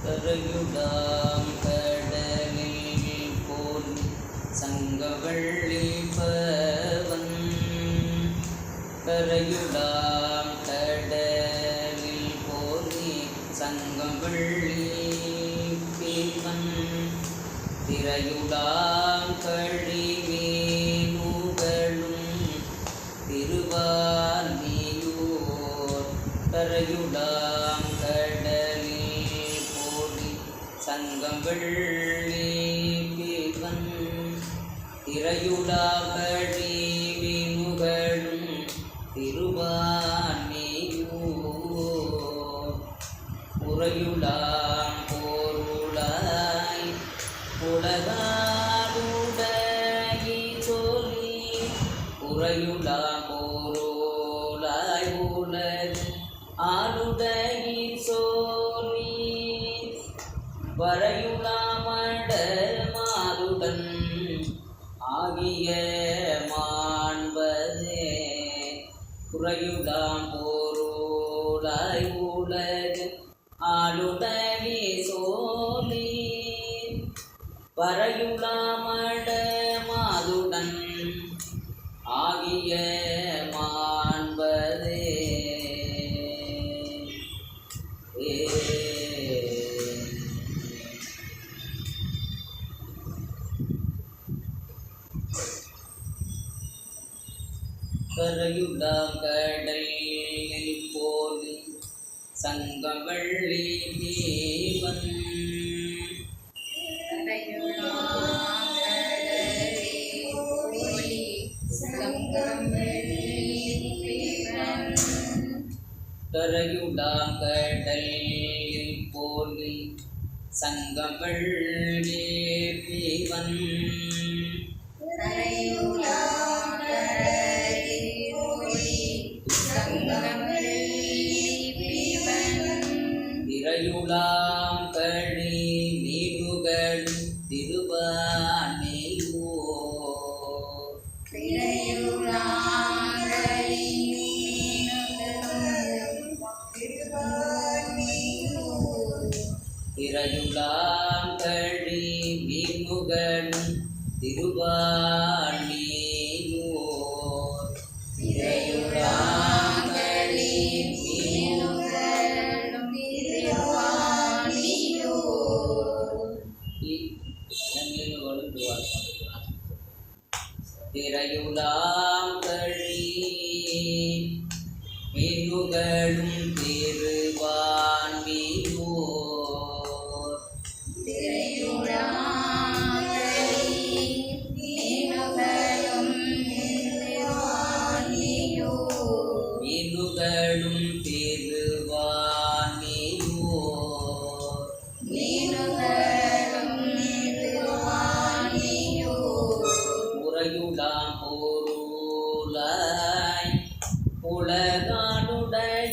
கரையுலாம் கடலில் போல் சங்கவள்ளி பவன் கரையுலாம் கடலில் போலி சங்கவள்ளி பீவன் திரையுலாம் கழிமீனுகளும் திருவாலியூர் கரையுலாம் கடலில் போலி சங்கவள்ளி பீவன் திரையுலாம் கழிமீனுகளும் திருவாலியூர் உறையுலாம் பொருளாய் உலகாருடைய சொல்லி உறையுலாம் பொருளாய் உலக ஆளுடைய சொல்லி வரையுலாமட மாதுடன் ஆகிய மாண்பதே குறையுலாம் பொருளாய் உலக ஆளுடைய சொல்லி வரையுலாமட மாதுடன் ஆகிய மாண்பதே கரையுலாம் கடலில் போலி சங்கவள்ளி பீவன் கரையுலாம் கடலில் போலி சங்கவள்ளி பீவன் திரையுலாம் கழி நீடுகள் திருவாலியூர் திரையுலாம் கழி மீனுகளும் திருவாலியூர் திரையுலாம் கழி திரையுலாம் கழி மீனுகளும் திருவாலியூர் மீனுகளும் திருவாலியூர் உறையுலாம் பொருளாய் உலகானுடைய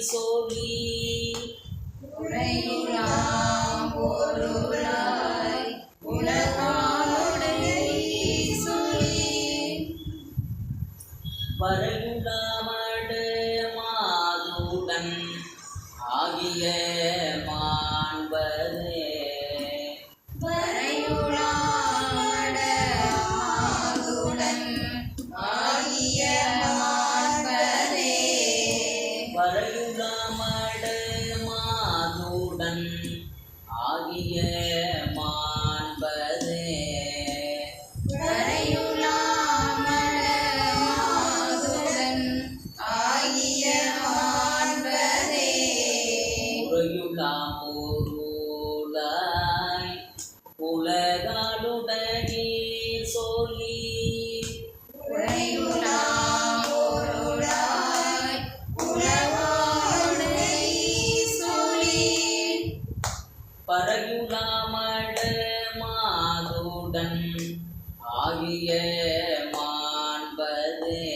சொல்லி உறையுலாம் பொருளாய் உலகானுடைய சொல்லி வரையுலாமட மாதுடன் ஆகிய மாண்பதே வரையுலாமட மாதுடன் ஆகிய மாண்பதே உறையுலாம் பொருளாய் உலகாளுடைய சொல்லி பரையுலாமட மாதுடன் ஆகிய மாண்பதே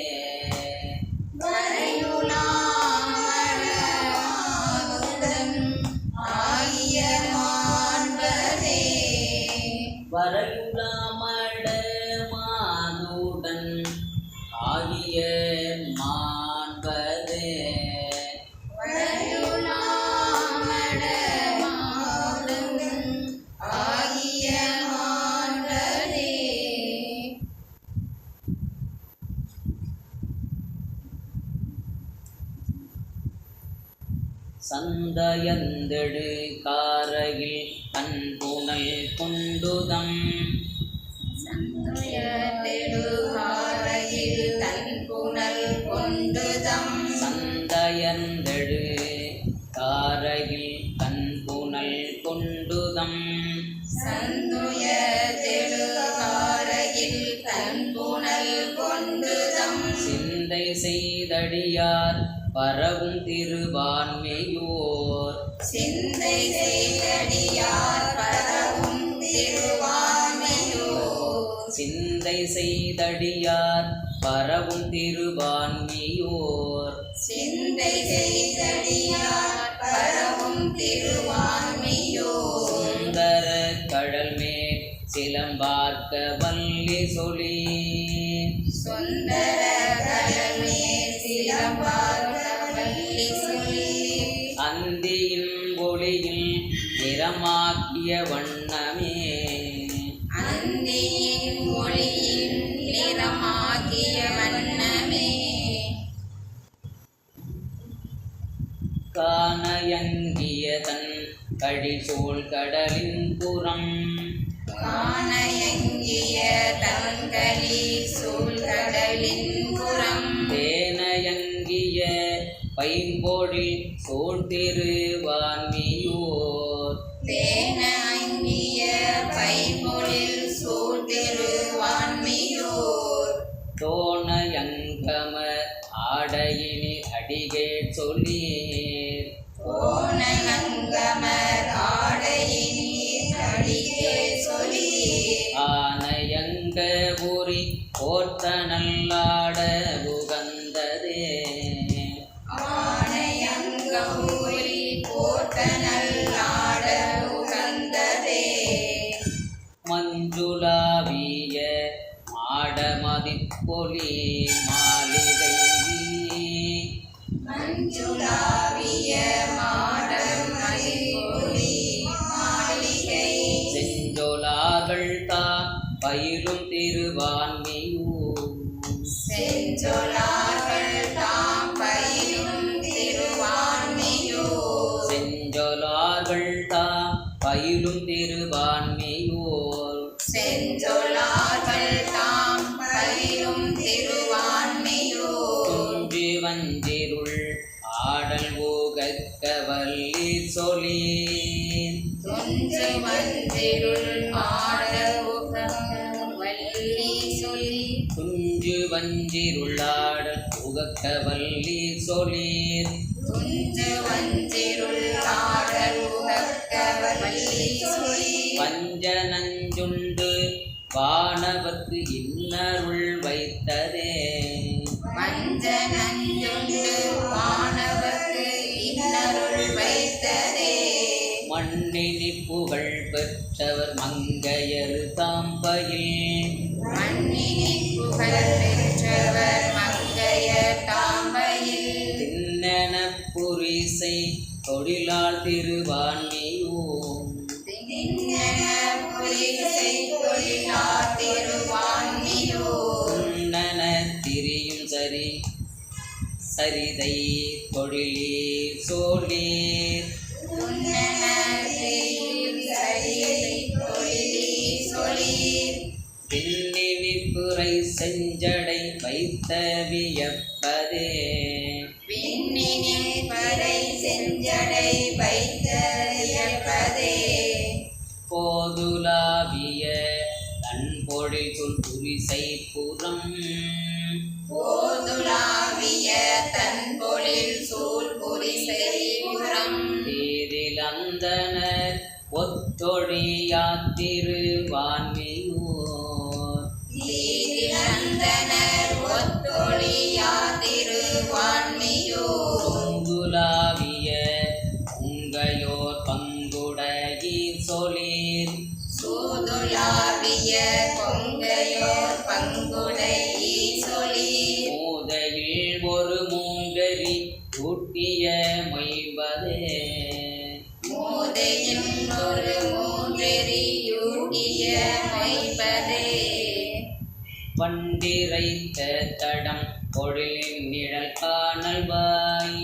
சந்தயந்தெழு காரையில் அன்புணல் கொண்டுதம் சந்தயந்தெழு காரையில் அன்புணல் கொண்டுதம் சிந்தை செய்தடியார் பரவும் திருவான்மையோர் சிந்தை செய்தடியார் பரவும் திருவான்மையோர் சுந்தர கடல் மேல் சிலம்பார்க்க வல்லி சொல்லி அந்தியின் ஒளியில் நிறமாக்கிய வண்ணமே கானயங்கிய தன் கழிசூழ் கடலின் புறம் தேனயங்கிய பைம்பொழில் சூழ்திருவான்மியோர் தோணயங்கம ஆடையினி அடிகேட் சொல்லீர் ஆனயங்க ஊரி போர்த்த நல்லாட உகந்ததே மஞ்சுளாவிய மாடமதிப்பொலி மாளிகை செஞ்சொலார்கள் தான் பயிலும் திருவான்மியூர் செஞ்சொலார்கள் தான் பயிலும் திருவான்மியூர் துஞ்சு வஞ்சிருள் ஆடல் ஊகக்க வல்லி சொல்லி துஞ்சு வஞ்சிருளாடல் உகக்க வல்லி சொல்லீர் வஞ்சனஞ்சுண்டு வானவர்க்கு இன்னருள் வைத்ததே மண்ணினி புகழ் பெற்றவர் மங்கையர் தாம்பயில் திண்ணன புரிசை தொழிலால் திருவான்மியூர் உண்ணன திரியும் சரி சரிதை தொழிலே சோழீர் விண்ணினிப்புரை செஞ்சடை வைத்த வியப்பதே போதுலாவிய தன்பொழில் சொல் புரிசை புறம் தேரில் அந்தனர் ஒத்தொழியாத்திருவான்மியூர் சுங்குலாவிய உங்கையோர் பங்குடகி சொல்லீர் மூதையில் ஒரு மூங்கரி ஊட்டிய மொய்பதே பண்டிரைத்த தடம் பொழிலின் நிழல் காணல் வாய்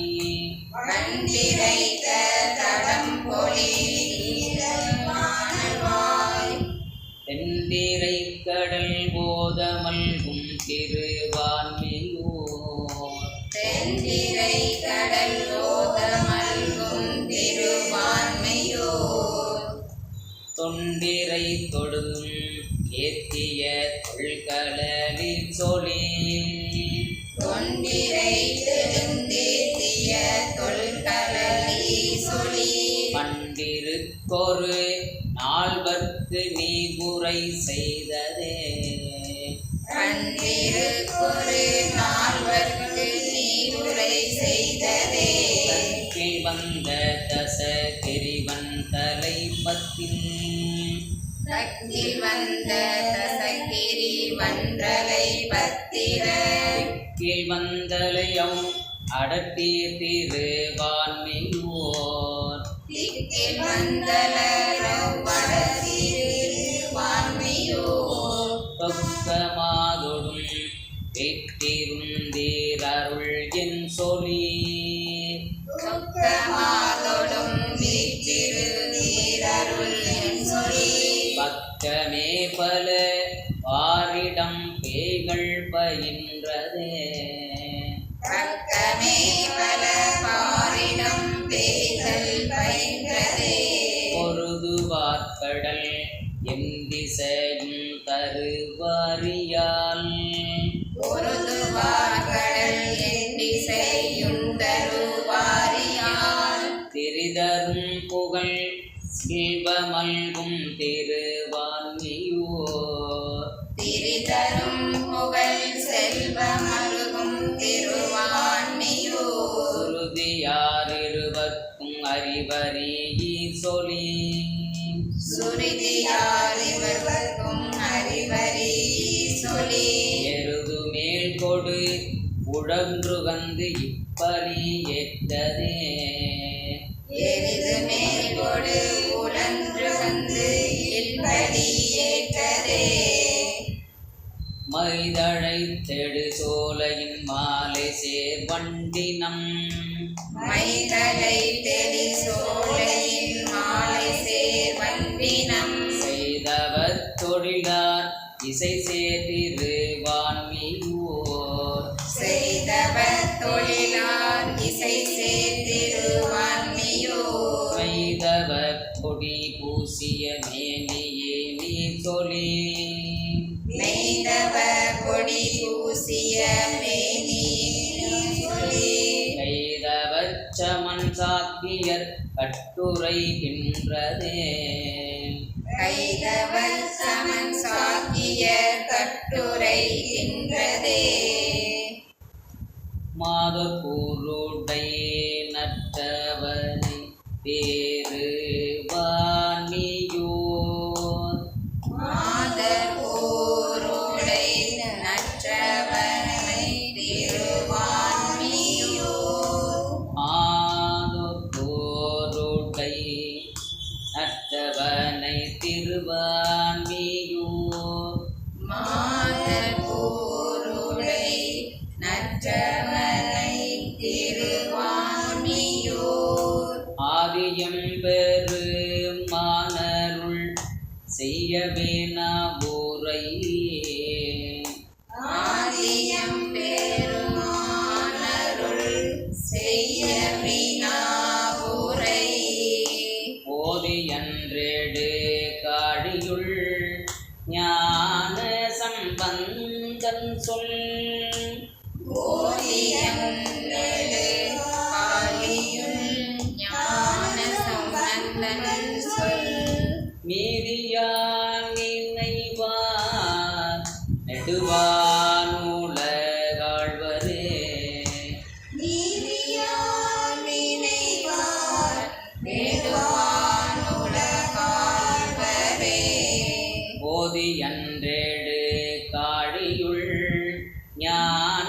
கொரு நால்வர்க்கு நீகுரை செய்ததே. கண்டிருக்கொரு நால்வர்க்கு நீருரை செய்ததே. கீழ் வந்த தச தெரிவன் தலைப்பத்தின் தக்கில் வந்த தசகிரி வன்றலை பத்திர கீழ் வந்தலையும் அடட்டி திருவான்மையோர் திக்கில் வந்தலவான்மையோர் தொக்கமாதொடும் வீட்டிருந்தீரருள் என் சொல்லி சொக்கமாதொடும் வீற்றிருந்தீரருள் என் சொல்லி பக்கமே பல வாரிடம் பேய்கள் பயின்றதே. பக்கமே பல பாரிடம் பேய்கள் பயின்றதே. பொருதுவார்கடல் எம் திசையும் தருவாரியால் பொருதுவார்கடல் எண்டிசையுண்டருவாரியால் திரிதரும் புகழ் செல்வமல்கும் திருவான்மியோர் திரிதரும் புகழ் செல்வமருகும் திருவான்மியூர் சுருதியார் இருவர்க்கும் அறிவறி சொல்லி சுருதியார் இவர்க்கும் அறிவறி சொல்லி எருது மேல் கொடு உழன்று வந்து இப்பலி ஏற்றதே. எரிது மேல்கொடு உழன்று வந்து இப்படி ஏற்றதே. மைதழைத்தெடு சோலையின் மாலை சேர் வண்டினம் மைதலை தெளி சோலையின் மாலை சேர் வண்டினம் செய்தவர் தொழிலார் இசை சேர்த்திருவான்மியோர் செய்தவர் தொழிலார் இசை சேர்த்திருவான்மியோர் மெய்தவர் கொடி பூசிய மேனியே நீ சொல்லி மெய்தவர் கொடி பூசிய மேனி சொல்லி கைதவர் சமன் சாக்கியர் கட்டுரைகின்றதே. கைதவர் சமன் சாக்கிய கட்டுரைகின்றதே. மாதக்கூருடை நற்றவனை தேருவான்மியோர் மாதர் ஊருடை நற்றவனை திருவான்மியூர் ஆதோருடை நற்றவனை திருவான்மியோர் மாதர் ஊருடை நற்றவனை திருவான்மியூர் ஆதியம் பெருமானருள் செய்யவே நபுரை ஆதியம் பெருமானருள் செய்ய வினாவுரை போதியன்றேடு காடியுள் ஞான சம்பந்தன் சொல் ஓதியம் காளியுள் ஞான சம்பந்தன் சொல் மீதியார் நினைவார் நெடுவானுலகாழ்வரே நீதியார் நினைவார் நெடுவானுலகாழ்வரே போதியன்றேடு காடியுள் ஞான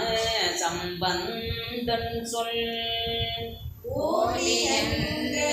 சம்பந்தன் சொல் ஓதியன்று